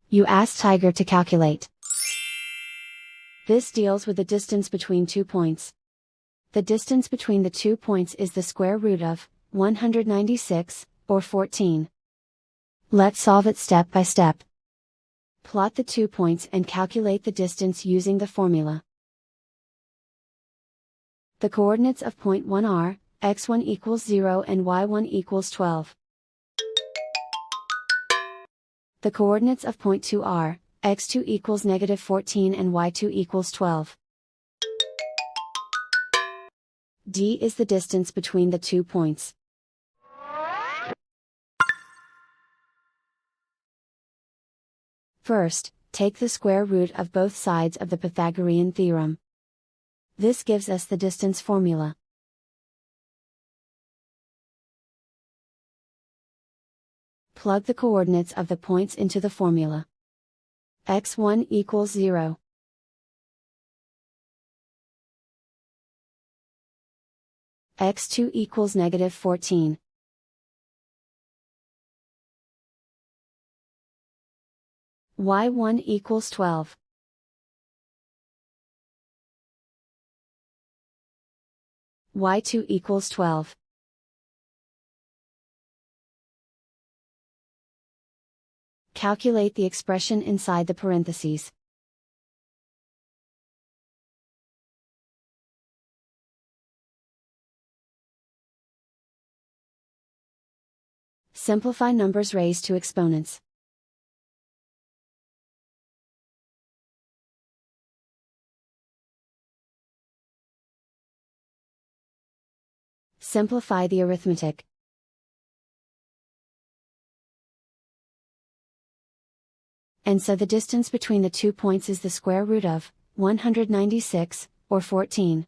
You ask Tiger to calculate. This deals with the distance between 2 points. The distance between the 2 points is the square root of 196, or 14. Let's solve it step by step. Plot the 2 points and calculate the distance using the formula. The coordinates of point 1 are, x1 equals 0 and y1 equals 12. The coordinates of point 2 are, x2 equals negative 14 and y2 equals 12. D is the distance between the 2 points. First, take the square root of both sides of the Pythagorean theorem. This gives us the distance formula. Plug the coordinates of the points into the formula. x1 equals 0. x2 equals negative 14. y1 equals 12. y2 equals 12. Calculate the expression inside the parentheses. Simplify numbers raised to exponents. Simplify the arithmetic. And so the distance between the 2 points is the square root of 196, or 14.